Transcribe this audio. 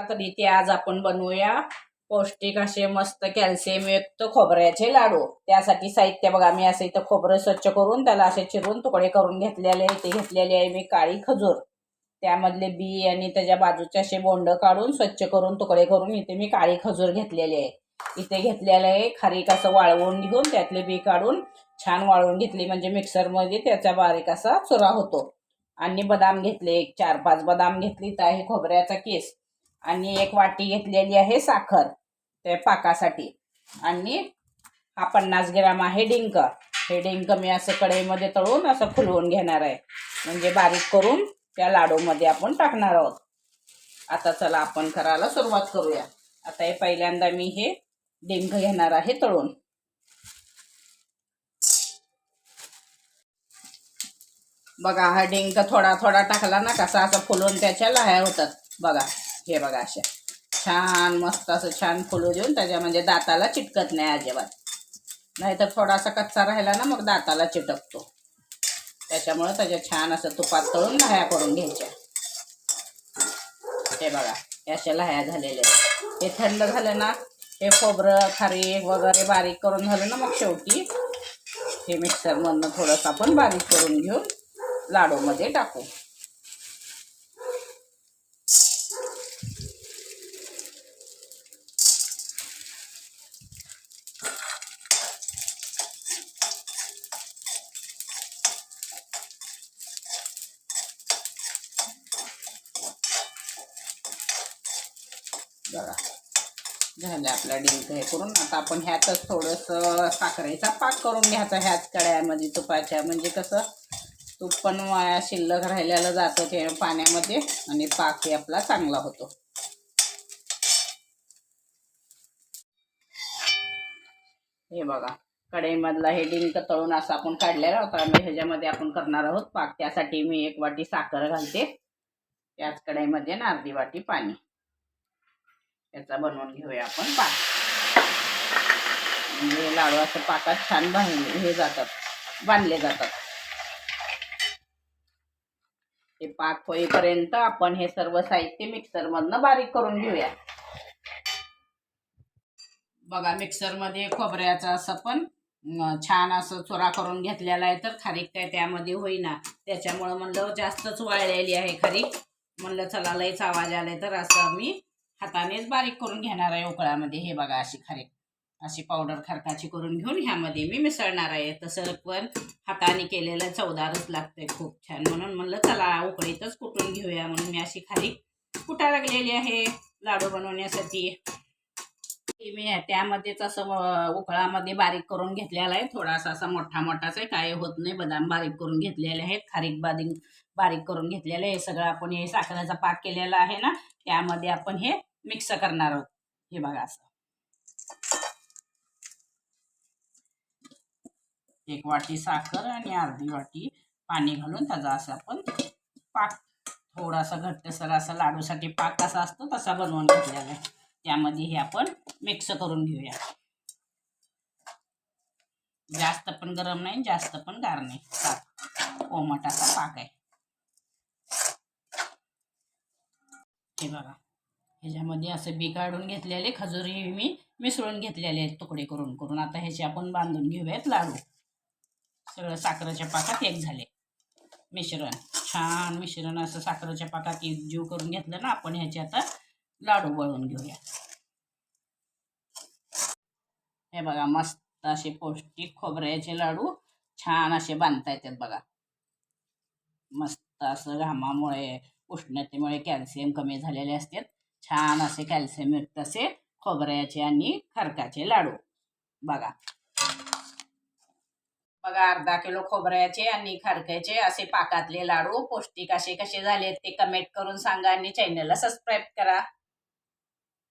तर इथे आज आपण बनवूया पौष्टिक असे मस्त कॅल्शियम युक्त खोबऱ्याचे लाडू। त्यासाठी साहित्य बघा, मी असं इथं खोबरं स्वच्छ करून त्याला असे चिरून तुकडे करून घेतलेले आहे। इथे घेतलेली आहे मी काळी खजूर, त्यामधले बी आणि त्याच्या बाजूचे असे बोंड काढून स्वच्छ करून तुकडे करून इथे मी काळी खजूर घेतलेली आहे। इथे घेतलेलं आहे खारीक असं वाळवून घेऊन त्यातले बी काढून छान वाळवून घेतली, म्हणजे मिक्सरमध्ये त्याचा बारीक असा चुरा होतो। आणि बदाम घेतले, एक 4-5 बदाम घेतली, तर आहे खोबऱ्याचा केस, आणि एक वाटी घेतलेली आहे साखर ते पाकासाठी, आणि हा 50 ग्रॅम आहे डिंक। हे डिंक मी असं कढईमध्ये तळून असं फुलवून घेणार आहे, म्हणजे बारीक करून त्या लाडूमध्ये आपण टाकणार आहोत। आता चला आपण करायला सुरुवात करूया। आता हे पहिल्यांदा मी हे डिंक घेणार आहे तळून। बघा हा डिंक थोडा थोडा टाकला ना कसा असं फुलून त्याच्या लाह्या होतात बघा। हे बघा अशा छान मस्त असं छान फुलू देऊन त्याच्या म्हणजे दाताला चिटकत नाही अजिबात, नाहीतर थोडासा कच्चा राहिला ना मग दाताला चिटकतो। त्याच्यामुळे त्याच्या छान असं तुपात तळून लाह्या करून घ्यायच्या। हे बघा अशा लाह्या झालेल्या। हे थंड झालं ना, हे खोबरं खारीक वगैरे बारीक करून झालं ना, मग शेवटी हे मिक्सरमधनं थोडंसं आपण बारीक करून घेऊन लाडूमध्ये टाकू। बघा झालं आपला डिंक हे करून। आता आपण ह्यातच थोडंसं साखरेचा पाक करून घ्यायचा ह्याच कढयामध्ये तुपाच्या, म्हणजे कसं तूप पण शिल्लक राहिलेलं जातं ते पाण्यामध्ये आणि पाकही आपला चांगला होतो। हे बघा कढईमधला हे डिंक तळून असं आपण काढलेला होता, आणि ह्याच्यामध्ये आपण करणार आहोत पाक। त्यासाठी मी 1 वाटी साखर घालते, त्याच कढईमध्ये अर्धी वाटी पाणी, याचा बनवून घेऊया आपण पाक। म्हणजे लाडू असं पाकात छान हे बांधले जातात। हे पाक होईपर्यंत आपण हे सर्व साहित्य मिक्सरमधनं बारीक करून घेऊया। बघा मिक्सरमध्ये खोबऱ्याचं असं पण छान असं चुरा करून घेतलेला आहे, तर खारीक काय त्यामध्ये होईना, त्याच्यामुळं म्हणलं जास्तच वाळलेली आहे खारीक। म्हणलं चला लयच आवाज आले तर असं मी हातानेच बारीक करून घेणार आहे उकळामध्ये। हे बघा अशी खारीक अशी पावडर खारकाची करून घेऊन ह्यामध्ये मी मिसळणार आहे। तसं पण हाताने केलेलं चवदारच लागतंय खूप छान, म्हणून म्हणलं चला उकळीतच कुटून घेऊया, म्हणून मी अशी खारीक कुटा लागलेली आहे लाडू बनवण्यासाठी। मी त्यामध्येच असं उकळामध्ये बारीक करून घेतलेला आहे, थोडासा असा मोठा मोठाच आहे, काय होत नाही। बदाम बारीक करून घेतलेले आहेत, खारीक बारीक करून घेतलेले आहे। हे सगळं आपण हे साखरेचा पाक केलेला आहे ना, त्यामध्ये आपण हे मिक्स करणार आहोत। हे बघा असं 1 वाटी साखर आणि अर्धी वाटी पाणी घालून त्याचा असं आपण पाक थोडासा घट्टसर असा लाडूसाठी पाक कसा असतो तसा बनवून घेतलेला आहे। त्यामध्ये हे आपण मिक्स करून घेऊया। जास्त पण गरम नाही जास्त पण गार नाही, कोमट असा पाक आहे। हे बघा ह्याच्यामध्ये असे बी काढून घेतलेले खजुरी मी मिसळून घेतलेले आहेत तुकडे करून करून। आता ह्याचे आपण बांधून घेऊयात लाडू। सगळं साखरेच्या पाकात एक झाले मिश्रण, छान मिश्रण असं साखरेच्या पाकात एकजीव करून घेतलं ना, आपण ह्याचे आता लाडू वळून घेऊया। हे बघा मस्त असे पौष्टिक खोबऱ्याचे लाडू छान असे बांधता येतात बघा। मस्त असं घामामुळे उष्णतेमुळे कॅल्शियम कमी झालेले असतात, छान असे कॅल्शियम युक्त असे खोबऱ्याचे आणि खारकाचे लाडू बघा। बघा अर्धा किलो खोबऱ्याचे आणि खारकाचे असे पाकातले लाडू पौष्टिक असे कसे झाले ते कमेंट करून सांगा, आणि चॅनलला सबस्क्राईब करा।